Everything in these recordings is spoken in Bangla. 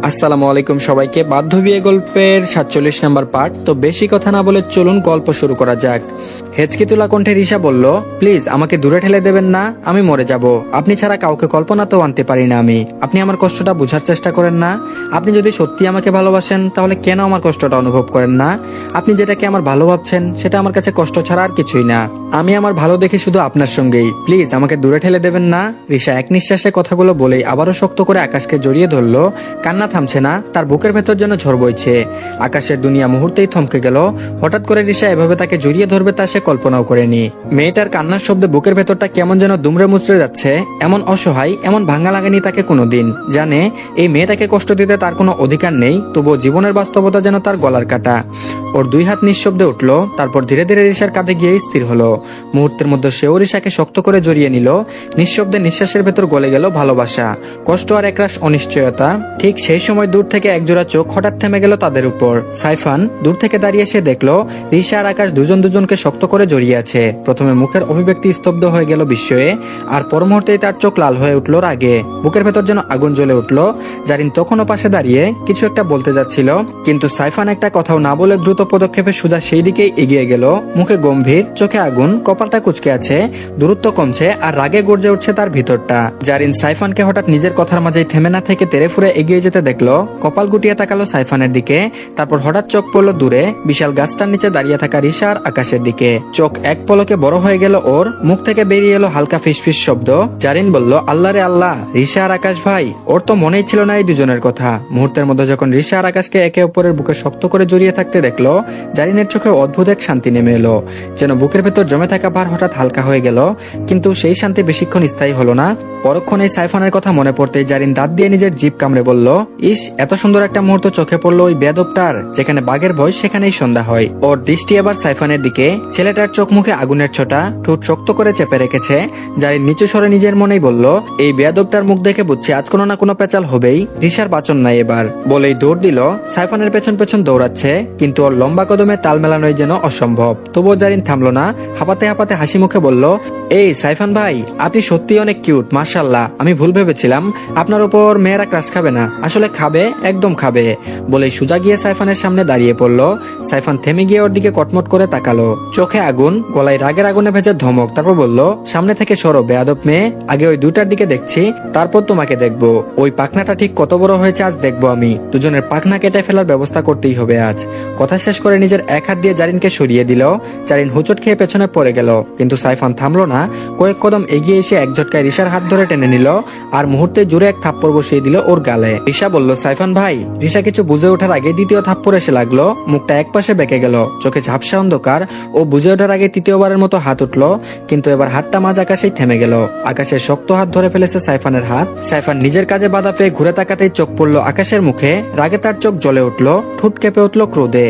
আসসালামু আলাইকুম সবাইকে। বাধ্য বিয়ে গল্পের 47 নম্বর পার্ট। তো বেশি কথা না বলে চলুন গল্প শুরু করা যাক। হেঁচকি তোলা কণ্ঠে রিশা বলল, প্লিজ আমাকে দূরে ঠেলে দেবেন না, আমি মরে যাব। আপনি ছাড়া কাউকে কল্পনাতেও আনতে পারি না আমি। আপনি আমার কষ্টটা বোঝার চেষ্টা করেন না। আপনি যদি সত্যি আমাকে ভালোবাসেন তাহলে কেন আমার কষ্টটা অনুভব করেন না? আপনি যেটাকে আমার ভালো ভাবছেন সেটা আমার কাছে কষ্ট ছাড়া আর কিছুই না। আমি আমার ভালো দেখি শুধু আপনার সঙ্গেই। প্লিজ আমাকে দূরে ঠেলে দেবেন না। রিশা এক নিঃশ্বাসে কথাগুলো বলেই আবারও শক্ত করে আকাশকে জড়িয়ে ধরলো। কান্না থামছে না, তার বুকের ভেতর যেন ঝড় বইছে। আকাশের দুনিয়া মুহূর্তেই থমকে গেল। হঠাৎ করে রিশা এভাবে তাকে জড়িয়ে ধরবে তা সে কল্পনাও করেনি। মেয়েটার কান্নার শব্দে বুকের ভেতরটা কেমন যেন দুমড়ে মুচড়ে যাচ্ছে। এমন অসহায়, এমন ভাঙা লাগেনি তাকে কোনোদিন। জানে এই মেয়েটাকে কষ্ট দিতে তার কোনো অধিকার নেই, তবুও জীবনের বাস্তবতা যেন তার গলার কাটা। ওর দুই হাত নিঃশব্দে উঠলো, তারপর ধীরে ধীরে রিশার কাঁধে গিয়ে স্থির হলো। মুহূর্তের মধ্যে সেও রিশাকে শক্ত করে জড়িয়ে নিল। নিঃশব্দে নিঃশ্বাসের ভেতর গলে গেল ভালোবাসা, কষ্ট আর একরাশ অনিশ্চয়তা। ঠিক সেই সময় দূর থেকে একজোড়া চোখ হঠাৎ থেমে গেল তাদের উপর। সাইফান দূর থেকে দাঁড়িয়ে এসে দেখলো রিশা আর আকাশ দুজন দুজনকে শক্ত করে জড়িয়ে আছে। প্রথমে মুখের অভিব্যক্তি স্তব্ধ হয়ে গেল বিস্ময়ে, আর পর মুহূর্তেই তার চোখ লাল হয়ে উঠলো রাগে। বুকের ভেতর যেন আগুন জ্বলে উঠলো। জারিন তখনও পাশে দাঁড়িয়ে কিছু একটা বলতে যাচ্ছিল, কিন্তু সাইফান একটা কথাও না বলে দ্রুত পদক্ষেপে সোজা সেই দিকেই এগিয়ে গেল। মুখে গম্ভীর, চোখে আগুন, কপালটা কুঁচকে আছে, দূরত্ব কমছে আর রাগে গর্জে উঠছে তার ভিতরটা। জারিন সাইফানকে হঠাৎ নিজের কথার মাঝেই থেমে না থেকে তেড়ে ফুরে এগিয়ে যেতে দেখলো। কপাল গুটিয়ে তাকালো সাইফানের দিকে, তারপর হঠাৎ চোখ পড়লো দূরে বিশাল গাছটার নিচে দাঁড়িয়ে থাকা রিশা আর আকাশের দিকে। চোখ এক পলকে বড় হয়ে গেল ওর, মুখ থেকে বেরিয়ে এলো হালকা ফিসফিস শব্দ। জারিন বলল, আল্লাহ রে আল্লাহ, রিশা আর আকাশ ভাই। ওর তো মনেই ছিল না এই দুজনের কথা। মুহূর্তের মধ্যে যখন রিশা আর আকাশকে একে অপরের বুকে শক্ত করে জড়িয়ে থাকতে দেখলো, জারিনের চোখে অদ্ভুত এক শান্তি নেমে এলো। যেন বুকের ভেতর জমে থাকা ভার হঠাৎ হালকা হয়ে গেল। কিন্তু সেই শান্তি বেশিক্ষণ স্থায়ী হলো না। পরক্ষণে সাইফানের কথা মনে পড়তেই জারিন দাঁত দিয়ে নিজের জিভ কামড়ে বলল, ইস, এত সুন্দর একটা মুহূর্ত চোখে পড়লো ওই বেয়াদবটার। যেখানে বাঘের ভয় সেখানেই সন্ধ্যা হয়। ওর দৃষ্টি এবার সাইফানের দিকে। ছেলেটার চোখ মুখে আগুনের ছোটা, ঠোঁট শক্ত করে চেপে রেখেছে। জারিন নিচু স্বরে নিজের মনেই বলল, এই বেয়াদবটার মুখ দেখে বুঝছি আজ কোনো না কোনো পেঁচাল হবেই। রিশার বাচন নাই এবার। বলেই দৌড় দিল। সাইফানের পেছন পেছন দৌড়াচ্ছে, কিন্তু ওর লম্বা কদমে তাল মেলানোই যেন অসম্ভব। তবুও জারিন থামলো না। হাঁপাতে হাঁপাতে হাসি মুখে বলল, এই সাইফান ভাই, আপনি সত্যি অনেক কিউট, মাশাআল্লাহ। আমি ভুল ভেবেছিলাম আপনার উপর মেয়েরা ক্রাশ খাবে না, আসলে খাবে, একদম খাবে। বলেই সোজা গিয়ে সাইফানের সামনে দাঁড়িয়ে পড়লো। সাইফান থেমে গিয়ে ওর দিকে কটমট করে তাকালো। চোখে আগুন, গলায় রাগের আগুনে ভেজে ধমক। তারপর বলল, সামনে থেকে সরো বেয়াদব মেয়ে। আগে ওই দুইটার দিকে দেখছি, তারপর তোমাকে দেখবো। ওই পাখনাটা ঠিক কত বড় হয়েছে আজ দেখবো আমি। দুজনের পাখনা কেটে ফেলার ব্যবস্থা করতেই হবে আজ। কথা শেষ করে নিজের এক হাত দিয়ে জারিনকে সরিয়ে দিল। জারিন হুচট খেয়ে পেছনে পড়ে গেল, কিন্তু সাইফান থামলো না। কয়েক কদম এগিয়ে এসে এক ঝটকায় রিশার হাত ধরে টেনে নিল, আর মুহূর্তে জুড়ে এক থাপ্পড় বসিয়ে দিল ওর গালে। রিশা বলল, সাইফান ভাই। রিশা কিছু বুঝে ওঠার আগে দ্বিতীয় থাপ্পড় এসে লাগলো। মুখটা এক পাশে বেঁকে গেল, চোখে ঝাপসা অন্ধকার। ও বুঝে ওঠার আগে তৃতীয়বারের মতো হাত উঠলো, কিন্তু এবার হাতটা মাঝ আকাশেই থেমে গেল। আকাশের শক্ত হাত ধরে ফেলেছে সাইফানের হাত। সাইফান নিজের কাজে বাধা পেয়ে ঘুরে তাকাতেই চোখ পড়লো আকাশের মুখে। রাগে তার চোখ জ্বলে উঠলো, ঠোঁট কেঁপে উঠলো ক্রোধে।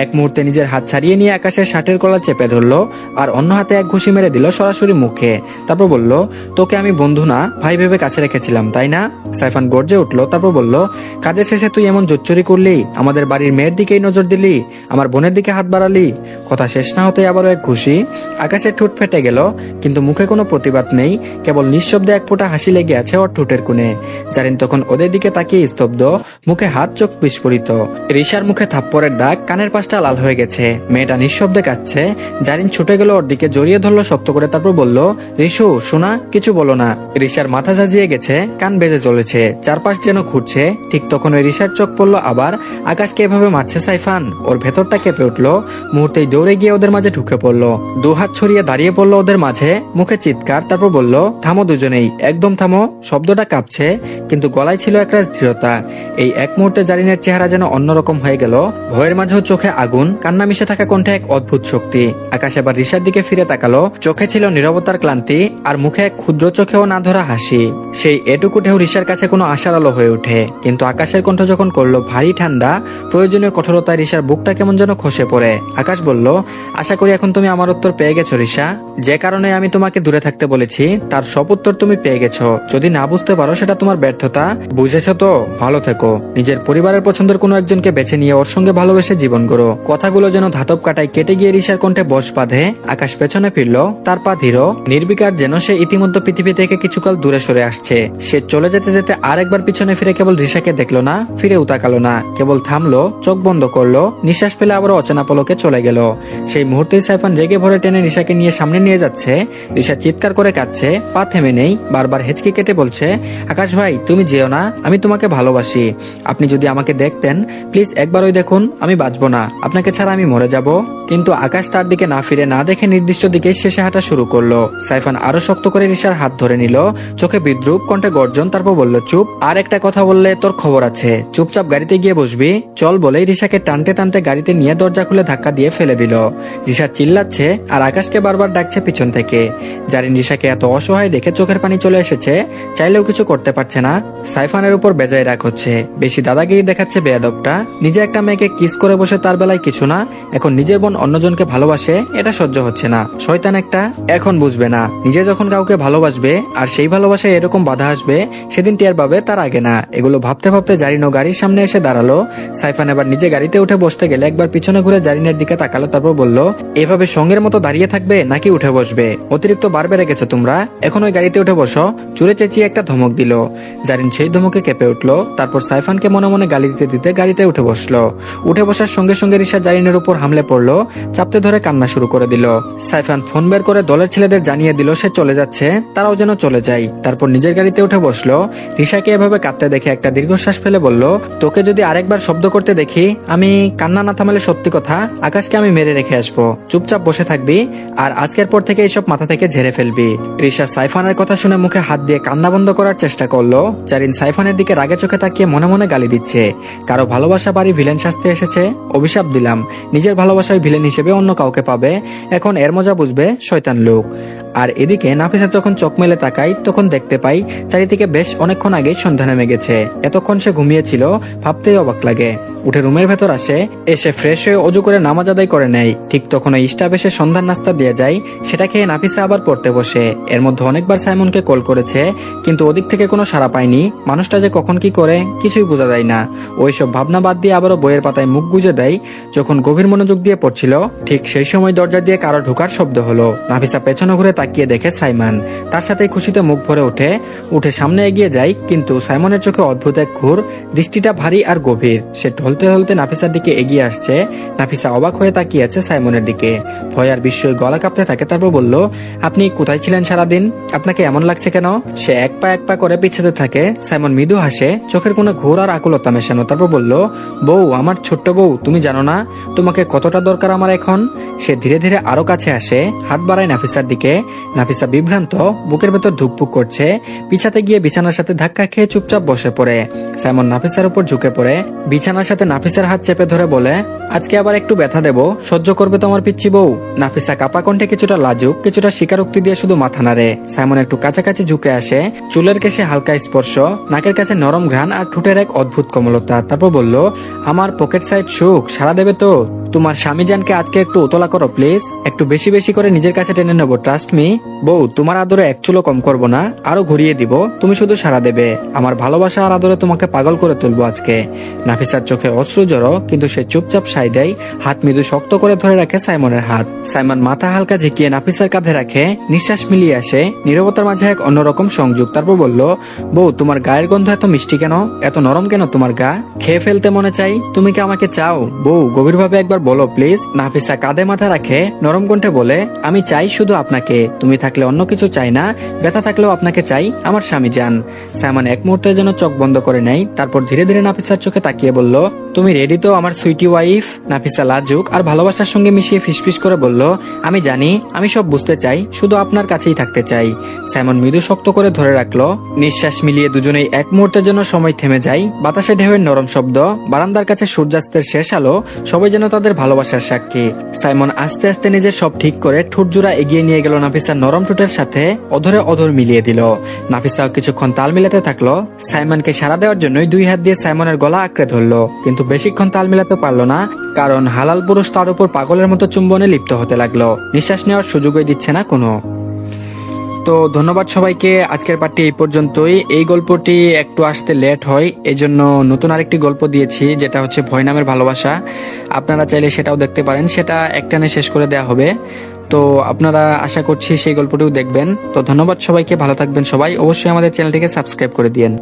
এক মুহূর্তে নিজের হাত ছাড়িয়ে নিয়ে আকাশের শার্টের কলার চেপে ধরলো, আর অন্য হাতে এক ঘুষি মেরে দিল সরাসরি মুখে। তারপর বলল, তোকে আমি বন্ধু না ভাই ভেবে কাছে রেখেছিলাম, তাই না? সাইফান গর্জে উঠলো, তারপর বলল, কাজের শেষে তুই এমন জোচ্চুরি করলি, আমাদের বাড়ির মেয়ের দিকেই নজর দিলি, আমার বোনের দিকে হাত বাড়ালি। কথা শেষ না হতে আবারও এক ঘুষি। আকাশের ঠোঁট ফেটে গেল, কিন্তু মুখে কোনো প্রতিবাদ নেই, কেবল নিঃশব্দে এক ফোঁটা হাসি লেগে আছে ওর ঠোঁটের কোণে। জারিন তখন ওদের দিকে তাকিয়ে স্তব্ধ, মুখে হাত, চোখ বিস্ফোরিত। রিশার মুখে থাপ্পড়ের দাগ, কানের পাশটা লাল হয়ে গেছে। মেয়েটা নিঃশব্দে কাঁদছে। জারিন ছুটে গেল ওর দিকে, জড়িয়ে ধরলো শক্ত করে। তারপর বলল, রিশু শোনা, কিছু বলো না। রিশার মাথা ঝাঁঝিয়ে গেছে, কান বেজে চলেছে, চারপাশ যেন ঘুরছে। ঠিক তখন ওই রিশার চোখ পড়লো আবার। আকাশকে এভাবে মারছে সাইফান। ওর ভেতরটা কেঁপে উঠলো। মুহূর্তেই দৌড়ে গিয়ে ওদের মাঝে ঢুকে পড়লো, দু হাত ছড়িয়ে দাঁড়িয়ে পড়লো ওদের মাঝে, মুখে চিৎকার। তারপর বলল, থামো দুজনেই, একদম থামো। শব্দটা কাঁপছে, কিন্তু গলায় ছিল একরাশ দৃঢ়তা। এই এক মুহূর্তে জারিনের চেহারা যেন অন্যরকম হয়ে গেল। ভয়ের মাঝেও চোখে আগুন, কান্না মিশে থাকা কণ্ঠে এক অদ্ভুত শক্তি। আকাশ এবার রিশার দিকে ফিরে তাকালো। চোখে ছিল নীরবতার ক্লান্তি, আর মুখে এক ক্ষুদ্র চোখেও না ধরা হাসি। সেই এটুকু ঢেউ রিশার কাছে কোনো আশার আলো হয়ে ওঠে। কিন্তু আকাশের কণ্ঠ যখন করলো ভারী ঠান্ডা, প্রয়োজনীয় কঠোরতায় রিশার বুকটা কেমন যেন খসে পড়ে। আকাশ বলল, আশা করি এখন তুমি আমার উত্তর পেয়ে গেছো রিশা। যে কারণে আমি তোমাকে দূরে থাকতে বলেছি তার সব উত্তর তুমি পেয়ে গেছো। যদি না বুঝতে পারো সেটা তোমার ব্যর্থতা। বুঝেছো তো? ভালো থেকো। নিজের পরিবারের পছন্দের কোনো একজনকে বেছে নিয়ে ওর সঙ্গে ভালোবেসে জীবন গড়ো। কথাগুলো যেন ধাতব কাটায় কেটে গিয়ে রিশার কণ্ঠে বশ বাঁধে। আকাশ পেছনে ফিরল, তার পা ধীর, নির্বিকার, যেন সে ইতিমধ্যে পৃথিবী থেকে কিছুকাল দূরে সরে আসছে। সে চলে যেতে যেতে আর একবার পিছনে ফিরে কেবল রিশার রিশাকে দেখলো না, ফিরেও তাকালো না, কেবল থামলো, চোখ বন্ধ করলো, নিঃশ্বাস ফেলে আবার অচেনা পলকে চলে গেল। সেই মুহূর্তেই সাইফান রেগে ভরে টেনে রিশাকে নিয়ে সামনে নিয়ে যাচ্ছে। রিশা চিৎকার করে কাঁদছে, পা থেমে নেই, বারবার হেঁচকি কেটে বলছে, আকাশ ভাই তুমি যেও না, আমি তোমাকে ভালোবাসি। আপনি যদি আমাকে দেখতেন, প্লিজ একবার ওই দেখুন, আমি বাঁচবো না, আপনাকে ছাড়া আমি মরে যাব। কিন্তু আকাশ তার দিকে না ফিরে না দেখে নির্দিষ্ট দিকে শেষে হাঁটা শুরু করলো। সাইফান আরো শক্ত করে রিশার হাত ধরে নিল, চোখে বিদ্রুপ, কণ্ঠে গর্জন, তারপর বলল, চুপ, আর একটা কথা বললে তোর খবর আছে, চুপচাপ গাড়িতে গিয়ে বসবি, চল বলেই রিশাকে টানতে টানতে গাড়িতে নিয়ে দরজা খুলে ধাক্কা দিয়ে ফেলে দিল। রিশা চিল্লাচ্ছে আর আকাশকে বারবার ডাকছে পিছন থেকে। জারিন রিশাকে এত অসহায় দেখে চোখের পানি চলে এসেছে, চাইলেও কিছু করতে পারছে না। সাইফানের উপর বেজায় রাগ হচ্ছে, বেশি দাদাগিরি দেখাচ্ছে বেয়াদবটা। নিজে একটা মেয়েকে কিস করে বসে তার বেলায় কিছু না, এখন নিজের বোন অন্যজনকে ভালোবাসে, এটা সহ্য হচ্ছে না। শয়তান একটা, এখন বুঝবে না, নিজে যখন কাউকে ভালোবাসবে আর সেই ভালোবাসায় এরকম বাধা আসবে, সেদিন টের পাবে, তার আগে না। এগুলো ভাবতে ভাবতে জারিনও গাড়ির সামনে এসে দাঁড়ালো। সাইফান এবার নিজে গাড়িতে উঠে বসতে গেলে একবার পিছনে ঘুরে জারিনের দিকে তাকালো, তারপর বলল, এভাবে সঙ্গের মতো দাঁড়িয়ে থাকবে নাকি উঠে বসবে? অতিরিক্ত বার বেড়ে গেছো তোমরা, এখন ওই গাড়িতে উঠে বসো। চুরে চেঁচিয়ে একটা ধমক দিল। জারিন সেই ধমকে কেঁপে উঠলো, তারপর সাইফানকে মনে মনে গালি দিতে দিতে গাড়িতে উঠে বসলো। উঠে বসার সঙ্গে সঙ্গে রিশা জারিনের উপর হামলে পড়লো, চাপতে ধরে কান্না শুরু করে দিল। সাইফান ফোন বের করে দলের ছেলেদের জানিয়ে দিল সে চলে যাচ্ছে, তারাও যেন চলে যায়। তারপর নিজের গাড়িতে উঠে বসলো। রিশাকে এভাবে কাঁদতে দেখে একটা দীর্ঘশ্বাস ফেলে বলল, তোকে যদি আরেকবার শব্দ করতে দেখি, আমি কান্না না থামালে সত্যি কথা, আকাশকে আমি মেরে রেখে আসবো। চুপচাপ বসে থাকবি আর আজকের পর থেকে এইসব মাথা থেকে ঝেড়ে ফেলবি। রিশা সাইফানের কথা শুনে মুখে হাত দিয়ে কান্না বন্ধ করার চেষ্টা করলো। জারিন সাইফানের দিকে রাগে চোখে তাকিয়ে মনে মনে গালি দিচ্ছে। কারো ভালোবাসা বাড়ি ভিলেন সাজতে এসেছে, অভিশাপ দিলাম, নিজের ভালোবাসায় ভিলেন হিসেবে অন্য কাউকে পাবে, এখন এর মজা বুঝবে শয়তান লোক। আর এদিকে নাফিসা যখন চোখ মেলে তাকাই, তখন দেখতে পাই চারিদিকে বেশ অনেকক্ষণ আগেই সন্ধ্যা নেমে গেছে। এতক্ষণ সে ঘুমিয়েছিল, ভাবতেই অবাক লাগে। উঠে রুমের ভেতর আসে, এসে ফ্রেশ হয়ে অজু করে নামাজ আদায় করে নেয়। ঠিক তখন ওই ইস্টাপ এসে সন্ধ্যার নাস্তা দিয়ে যায়, সেটা খেয়ে নাফিসা আবার পড়তে বসে। এর মধ্যে অনেকবার সাইমনকে কল করেছে, কিন্তু ওদিক থেকে কোনো সাড়া পায়নি। মানুষটা যে কখন কি করে কিছুই বোঝা যায় না। ওইসব ভাবনা বাদ দিয়ে আবারও বইয়ের পাতায় মুখ গুজে দেয়। যখন গভীর মনোযোগ দিয়ে পড়ছিল, ঠিক সেই সময় দরজা দিয়ে কারো ঢোকার শব্দ হলো। নাফিসা পেছনে ঘুরে তাকিয়ে দেখে সাইমন। তার সাথে খুশিতে মুখ ভরে উঠে সামনে এগিয়ে যায়, কিন্তু সাইমনের চোখে অদ্ভুত এক ঘুর, দৃষ্টিটা ভারী আর গভীর। সে ঢলতে ঢলতে নাফিসার দিকে এগিয়ে আসছে। নাফিসা অবাক হয়ে তাকিয়ে আছে সাইমনের দিকে, ভয় আর বিস্ময় গলা কাঁপতে থাকে। তারপর বলল, আপনি কোথায় ছিলেন সারাদিন? আপনাকে এমন লাগছে কেন? সে এক পা করে পিছাতে থাকে। সাইমন মৃদু হাসে, চোখের কোনো ঘোর আর আকুলতা মেশানো। তারপর বলল, বউ, আমার ছোট্ট বউ, তুমি জানো না তোমাকে কতটা দরকার আমার এখন? সে ধীরে ধীরে আরো কাছে আসে, হাত বাড়ায় নাফিসার দিকে। নাফিসা বিভ্রান্ত, বুকের ভেতর ধুকপুক করছে। পিছাতে গিয়ে বিছানার সাথে ধাক্কা খেয়ে চুপচাপ বসে পড়ে। সাইমন নাফিসার উপর ঝুঁকে পড়ে, বিছানার সাথে নাফিসার হাত চেপে ধরে বলে, আজকে আবার একটু ব্যথা দেবো, সহ্য করবে তোমার পিচ্ছি বউ? নাফিসা কাপা কণ্ঠে কিছুটা লাজুক, কিছুটা স্বীকারোক্তি দিয়ে শুধু মাথা নাড়ে। সাইমন একটু কাছাকাছি ঝুঁকে আসে, চুলের কেশে হালকা স্পর্শ, নাকের কাছে নরম ঘ্রাণ আর ঠোঁটের এক অদ্ভুত কোমলতা। তারপর বলল, আমার পকেট সাইড সুখ সারা দেবে তো? তোমার স্বামী জানকে আজকে একটু উতলা করো প্লিজ, একটু বেশি বেশি করে নিজের কাছে টেনে নেবো, ট্রাস্ট মি। বউ, তোমার আদরে এক চুলো কম করবো না, আরো ঘুরিয়ে দিব, তুমি শুধু সারা দেবে। আমার ভালোবাসা আর আদরে তোমাকে পাগল করে তুলবো আজকে। নাফিসার চোখে অশ্রু জড়ো, কিন্তু সে চুপচাপ সাই দেয়, হাত মৃদু শক্ত করে ধরে রাখে সাইমনের হাত। সাইমন মাথা হালকা ঝিকিয়ে নাফিসার কাঁধে রাখে, নিঃশ্বাস মিলিয়ে আসে, নীরবতার মাঝে এক অন্যরকম সংযোগ। তারপর বলল, বউ, তোমার গায়ের গন্ধ এত মিষ্টি কেন? এত নরম কেন তোমার গা? খেয়ে ফেলতে মনে চাই। তুমি কি আমাকে চাও? বউ, গভীরভাবে একবার বলো প্লিজ। নাফিসা কাঁধে মাথা রাখে, নরম কণ্ঠে বলে, আমি চাই শুধু আপনাকে, তুমি থাকলে অন্য কিছু চাই না, ব্যথা থাকলেও আপনাকে চাই, আমার স্বামী জান। সাইমন এক মুহূর্তের জন্য চোখ বন্ধ করে নেয়, তারপর ধীরে ধীরে নাফিসার চোখে তাকিয়ে বলল, তুমি রেডি তো আমার সুইটি ওয়াইফ? নাফিসা লাজুক আর ভালোবাসার সঙ্গে মিশিয়ে ফিসফিস করে বলল, আমি জানি, আমি সব বুঝতে চাই, শুধু আপনার কাছেই থাকতে চাই। সাইমন মৃদু শক্ত করে ধরে রাখলো। নিঃশ্বাস মিলিয়ে দুজনেই এক মুহূর্তের জন্য সময় থেমে যায়। বাতাসে ঢেউয়ের নরম শব্দ, বারান্দার কাছে সূর্যাস্তের শেষ আলো, সবাই যেন তাদের ভালোবাসার সাক্ষী। সাইমন আস্তে আস্তে নিজের সব ঠিক করে ঠোঁট জোড়া এগিয়ে নিয়ে গেল নাফিসার নরম ঠোঁটের সাথে, অধরে অধর মিলিয়ে দিল। নাফিসাও কিছুক্ষণ তাল মিলাতে থাকলো। সাইমনকে সাড়া দেওয়ার জন্যই দুই হাত দিয়ে সাইমনের গলা আঁকড়ে ধরলো, কিন্তু বেশিক্ষণ তাল মিলাতে পারলো না, কারণ হালাল পুরুষ তার উপর পাগলের মতো চুম্বনে লিপ্ত হতে লাগলো। নিঃশ্বাস নেওয়ার সুযোগই দিচ্ছে না কোনো। তো ধন্যবাদ সবাইকে। আজকের পার্টি এই পর্যন্তই। এই গল্পটি একটু আসতে লেট হয়, এই জন্য নতুন আরেকটি গল্প দিয়েছি, যেটা হচ্ছে ভয় নামের ভালোবাসা। আপনারা চাইলে সেটাও দেখতে পারেন, সেটা একটানে শেষ করে দেওয়া হবে। তো আপনারা আশা করছি সেই গল্পটিও দেখবেন। তো ধন্যবাদ সবাইকে, ভালো থাকবেন সবাই। অবশ্যই আমাদের চ্যানেলটিকে সাবস্ক্রাইব করে দিয়েন।